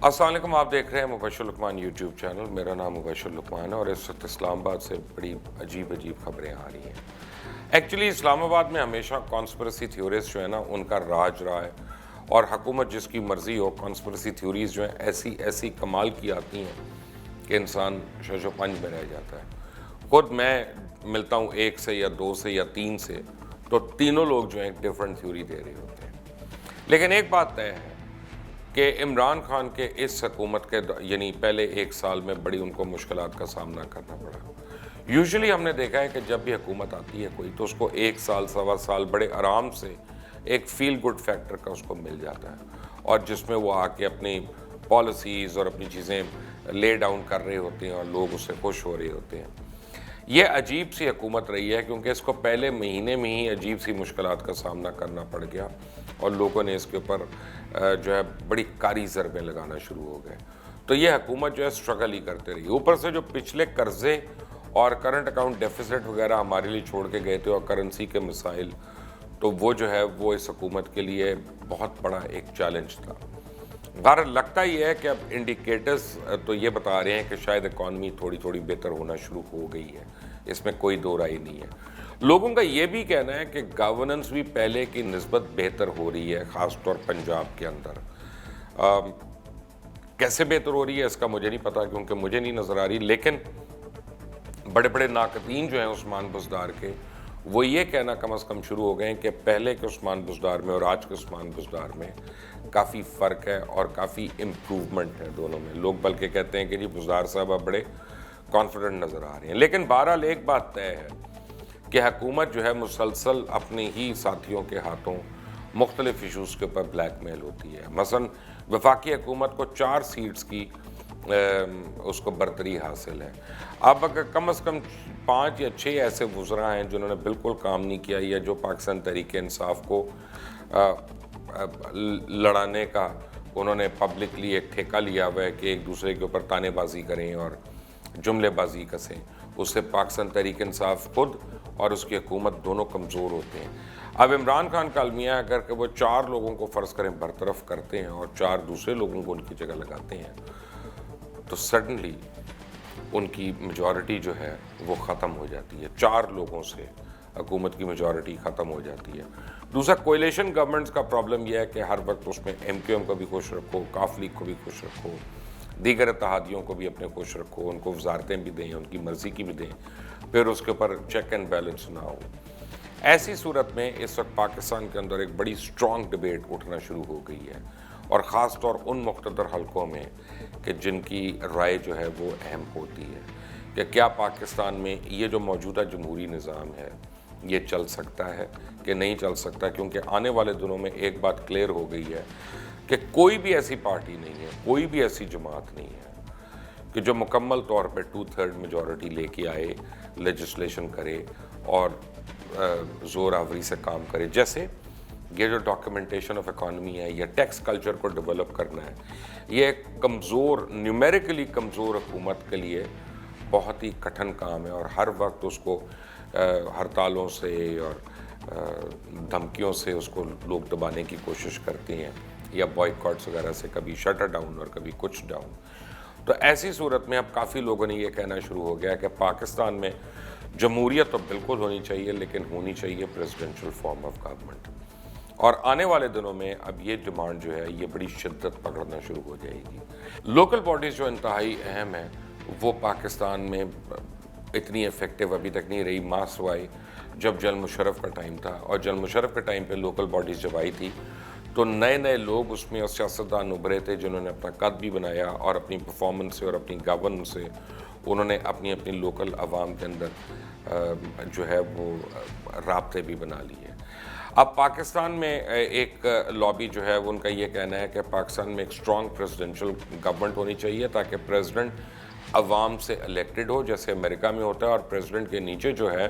السلام علیکم، آپ دیکھ رہے ہیں مبشر لقمان یوٹیوب چینل. میرا نام مبشر لقمان ہے اور اس وقت اسلام آباد سے بڑی عجیب خبریں آ رہی ہیں. ایکچولی اسلام آباد میں ہمیشہ کانسپریسی تھیوریز جو ہے نا ان کا راج رہا ہے، اور حکومت جس کی مرضی ہو کانسپریسی تھیوریز جو ہیں ایسی کمال کی آتی ہیں کہ انسان شش و پنج میں رہ جاتا ہے. خود میں ملتا ہوں ایک سے یا دو سے یا تین سے، تو تینوں لوگ جو ہیں ایک ڈیفرنٹ تھیوری دے رہے ہوتے ہیں. لیکن ایک بات طے ہے کہ عمران خان کے اس حکومت کے یعنی پہلے ایک سال میں بڑی ان کو مشکلات کا سامنا کرنا پڑا. یوزلی ہم نے دیکھا ہے کہ جب بھی حکومت آتی ہے کوئی، تو اس کو ایک سال سوا سال بڑے آرام سے ایک فیل گڈ فیکٹر کا اس کو مل جاتا ہے، اور جس میں وہ آ کے اپنی پالیسیز اور اپنی چیزیں لے ڈاؤن کر رہے ہوتے ہیں اور لوگ اس سے خوش ہو رہے ہوتے ہیں. یہ عجیب سی حکومت رہی ہے کیونکہ اس کو پہلے مہینے میں ہی عجیب سی مشکلات کا سامنا کرنا پڑ گیا، اور لوگوں نے اس کے اوپر جو ہے بڑی کاری ضربیں لگانا شروع ہو گئے. تو یہ حکومت جو ہے اسٹرگل ہی کرتے رہی. اوپر سے جو پچھلے قرضے اور کرنٹ اکاؤنٹ ڈیفیسٹ وغیرہ ہمارے لیے چھوڑ کے گئے تھے اور کرنسی کے مسائل، تو وہ جو ہے وہ اس حکومت کے لیے بہت بڑا ایک چیلنج تھا. غیر لگتا یہ ہے کہ اب انڈیکیٹرز تو یہ بتا رہے ہیں کہ شاید اکانومی تھوڑی بہتر ہونا شروع ہو گئی ہے، اس میں کوئی دو رائے نہیں ہے. لوگوں کا یہ بھی کہنا ہے کہ گورننس بھی پہلے کی نسبت بہتر ہو رہی ہے، خاص طور پنجاب کے اندر. کیسے بہتر ہو رہی ہے اس کا مجھے نہیں پتا، کیونکہ مجھے نہیں نظر آ رہی. لیکن بڑے ناقدین جو ہیں عثمان بزدار کے، وہ یہ کہنا کم از کم شروع ہو گئے ہیں کہ پہلے کے عثمان بزدار میں اور آج کے عثمان بزدار میں کافی فرق ہے اور کافی امپروومنٹ ہے دونوں میں. لوگ بلکہ کہتے ہیں کہ جی بزدار صاحب اب بڑے کانفیڈنٹ نظر آ رہے ہیں. لیکن بہرحال ایک بات طے ہے کہ حکومت جو ہے مسلسل اپنے ہی ساتھیوں کے ہاتھوں مختلف ایشوز کے اوپر بلیک میل ہوتی ہے. مثلا وفاقی حکومت کو 4 سیٹس کی اس کو برتری حاصل ہے. اب اگر کم از کم 5 یا 6 ایسے وزراء ہیں جنہوں نے بالکل کام نہیں کیا، یا جو پاکستان تحریک انصاف کو لڑانے کا انہوں نے پبلکلی ایک ٹھیکہ لیا ہوا ہے کہ ایک دوسرے کے اوپر تانے بازی کریں اور جملے بازی کسیں، اس سے پاکستان تحریک انصاف خود اور اس کی حکومت دونوں کمزور ہوتے ہیں. اب عمران خان کا المیہ اگر کہ وہ 4 لوگوں کو فرض کریں برطرف کرتے ہیں اور 4 دوسرے لوگوں کو ان کی جگہ لگاتے ہیں، تو سڈنلی ان کی میجورٹی جو ہے وہ ختم ہو جاتی ہے. 4 لوگوں سے حکومت کی میجورٹی ختم ہو جاتی ہے. دوسرا، کولیشن گورنمنٹس کا پرابلم یہ ہے کہ ہر وقت اس میں ایم کیو ایم کو بھی خوش رکھو، کاف لیگ کو بھی خوش رکھو، دیگر اتحادیوں کو بھی اپنے خوش رکھو، ان کو وزارتیں بھی دیں، ان کی مرضی کی بھی دیں، پھر اس کے اوپر چیک اینڈ بیلنس نہ ہو. ایسی صورت میں اس وقت پاکستان کے اندر ایک بڑی سٹرانگ ڈیبیٹ اٹھنا شروع ہو گئی ہے، اور خاص طور ان مقتدر حلقوں میں کہ جن کی رائے جو ہے وہ اہم ہوتی ہے کہ کیا پاکستان میں یہ جو موجودہ جمہوری نظام ہے یہ چل سکتا ہے کہ نہیں چل سکتا. کیونکہ آنے والے دنوں میں ایک بات کلیئر ہو گئی ہے کہ کوئی بھی ایسی پارٹی نہیں ہے، کوئی بھی ایسی جماعت نہیں ہے کہ جو مکمل طور پہ 2/3 میجورٹی لے کے آئے، لیجسلیشن کرے اور زور آوری سے کام کرے. جیسے یہ جو ڈاکیومنٹیشن آف اکانومی ہے یا ٹیکس کلچر کو ڈیولپ کرنا ہے، یہ ایک کمزور، نیومیریکلی کمزور حکومت کے لیے بہت ہی کٹھن کام ہے، اور ہر وقت اس کو ہڑتالوں سے اور دھمکیوں سے اس کو لوگ دبانے کی کوشش کرتے ہیں، یا بوائیکاٹس وغیرہ سے، کبھی شٹر ڈاؤن اور کبھی کچھ ڈاؤن. تو ایسی صورت میں اب کافی لوگوں نے یہ کہنا شروع ہو گیا کہ پاکستان میں جمہوریت تو بالکل ہونی چاہیے، لیکن ہونی چاہیے پریزیڈنشل فارم آف گورنمنٹ. اور آنے والے دنوں میں اب یہ ڈیمانڈ جو ہے یہ بڑی شدت پکڑنا شروع ہو جائے گی. لوکل باڈیز جو انتہائی اہم ہیں وہ پاکستان میں اتنی افیکٹو ابھی تک نہیں رہی، ماں سوائے جب جنرل مشرف کا ٹائم تھا. اور جنرل مشرف کے ٹائم پہ لوکل باڈیز جب آئی تھی تو نئے لوگ اس میں سیاستدان ابھرے تھے جنہوں نے اپنا قد بھی بنایا، اور اپنی پرفارمنس سے اور اپنی گورننس سے انہوں نے اپنی لوکل عوام کے اندر جو ہے وہ رابطے بھی بنا لیے. اب پاکستان میں ایک لابی جو ہے وہ ان کا یہ کہنا ہے کہ پاکستان میں ایک اسٹرانگ پریزیڈنشل گورنمنٹ ہونی چاہیے تاکہ پریزیڈنٹ عوام سے الیکٹڈ ہو، جیسے امریکہ میں ہوتا ہے، اور پریزیڈنٹ کے نیچے جو ہے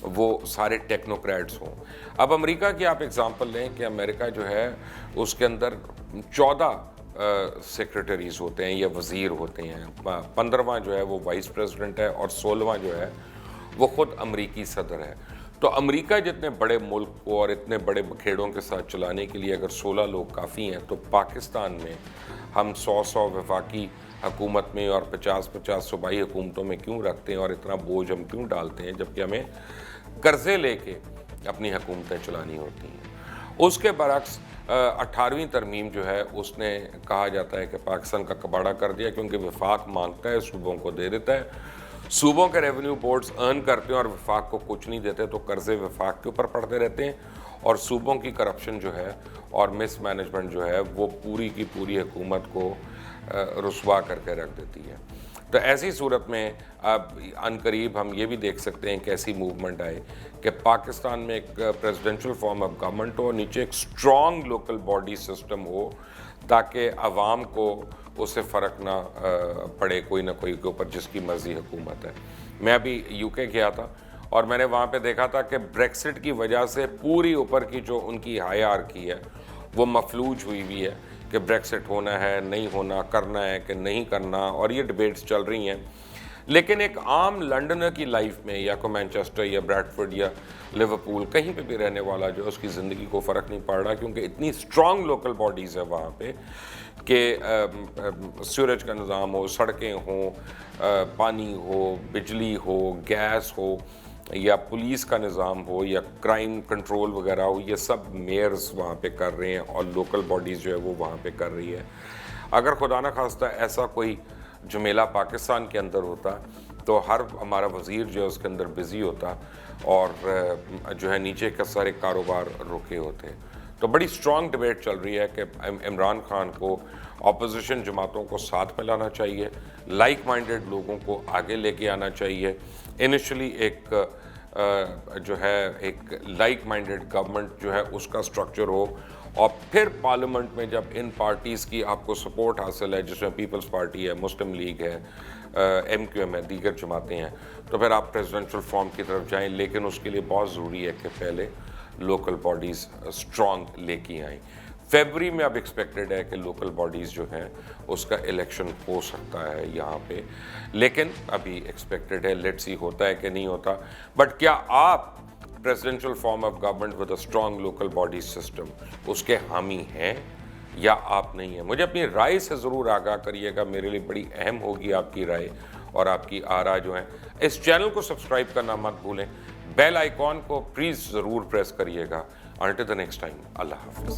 وہ سارے ٹیکنوکریٹس ہوں. اب امریکہ کی آپ اگزامپل لیں کہ امریکہ جو ہے اس کے اندر 14 سیکرٹریز ہوتے ہیں یا وزیر ہوتے ہیں، 15واں جو ہے وہ وائس پریزیڈنٹ ہے، اور 16واں جو ہے وہ خود امریکی صدر ہے. تو امریکہ جتنے بڑے ملک کو اور اتنے بڑے بکھیڑوں کے ساتھ چلانے کے لیے اگر 16 لوگ کافی ہیں، تو پاکستان میں ہم 100 وفاقی حکومت میں اور 50 صوبائی حکومتوں میں کیوں رکھتے ہیں اور اتنا بوجھ ہم کیوں ڈالتے ہیں، جبکہ ہمیں قرضے لے کے اپنی حکومتیں چلانی ہوتی ہیں۔ اس کے برعکس 18ویں ترمیم جو ہے اس نے کہا جاتا ہے کہ پاکستان کا کباڑہ کر دیا، کیونکہ وفاق مانگتا ہے، صوبوں کو دے دیتا ہے، صوبوں کے ریونیو بورڈز ارن کرتے ہیں اور وفاق کو کچھ نہیں دیتے، تو قرضے وفاق کے اوپر پڑتے رہتے ہیں، اور صوبوں کی کرپشن جو ہے اور مس مینجمنٹ جو ہے وہ پوری کی پوری حکومت کو رسوا کر کے رکھ دیتی ہے۔ تو ایسی صورت میں اب عنقریب ہم یہ بھی دیکھ سکتے ہیں کہ ایسی موومنٹ آئے کہ پاکستان میں ایک پریزیڈنشل فارم آف گورنمنٹ ہو، نیچے ایک اسٹرانگ لوکل باڈی سسٹم ہو، تاکہ عوام کو اس سے فرق نہ پڑے کوئی نہ کوئی کے اوپر جس کی مرضی حکومت ہے۔ میں ابھی یو کے گیا تھا اور میں نے وہاں پہ دیکھا تھا کہ بریکسٹ کی وجہ سے پوری اوپر کی جو ان کی ہائرارکی ہے وہ مفلوج ہوئی ہے کہ بریکسٹ ہونا ہے نہیں ہونا، کرنا ہے کہ نہیں کرنا، اور یہ ڈیبیٹس چل رہی ہیں۔ لیکن ایک عام لنڈنر کی لائف میں، یا کو مینچسٹر یا بریڈفورڈ یا لیورپول کہیں پہ بھی رہنے والا جو اس کی زندگی کو فرق نہیں پڑ رہا، کیونکہ اتنی اسٹرانگ لوکل باڈیز ہے وہاں پہ کہ سیوریج کا نظام ہو، سڑکیں ہوں، پانی ہو، بجلی ہو، گیس ہو، یا پولیس کا نظام ہو، یا کرائم کنٹرول وغیرہ ہو، یہ سب میئرز وہاں پہ کر رہے ہیں اور لوکل باڈیز جو ہے وہ وہاں پہ کر رہی ہے۔ اگر خدا نہ خواستہ ایسا کوئی جمیلہ پاکستان کے اندر ہوتا تو ہر ہمارا وزیر جو ہے اس کے اندر بزی ہوتا اور جو ہے نیچے کے سارے کاروبار رکے ہوتے۔ تو بڑی اسٹرانگ ڈیبیٹ چل رہی ہے کہ عمران خان کو اپوزیشن جماعتوں کو ساتھ میں لانا چاہیے، لائک مائنڈیڈ لوگوں کو آگے لے کے آنا چاہیے، انیشلی ایک جو ہے ایک لائک مائنڈیڈ گورنمنٹ جو ہے اس کا سٹرکچر ہو، اور پھر پارلیمنٹ میں جب ان پارٹیز کی آپ کو سپورٹ حاصل ہے، جس میں پیپلز پارٹی ہے، مسلم لیگ ہے، ایم کیو ایم ہے، دیگر جماعتیں ہیں، تو پھر آپ پریزیڈنشل فارم کی طرف جائیں۔ لیکن اس کے لیے بہت ضروری ہے کہ پہلے لوکل باڈیز اسٹرانگ لے کے آئیں۔ فیبری میں اب ایکسپیکٹڈ ہے کہ لوکل باڈیز جو ہیں اس کا الیکشن ہو سکتا ہے یہاں پہ، لیکن ابھی ایکسپیکٹڈ ہے، لیٹس سی ہوتا ہے کہ نہیں ہوتا۔ بٹ کیا آپ presidential form of government with a strong local body system اس کے حامی ہیں یا آپ نہیں ہیں؟ مجھے اپنی رائے سے ضرور آگاہ کریے گا، میرے لیے بڑی اہم ہوگی آپ کی رائے اور آپ کی آراء جو ہیں۔ اس چینل کو سبسکرائب کرنا مت بھولیں، بیل آئیکن کو پلیز ضرور پریس کریے گا۔ Until the next time, Allah Hafiz.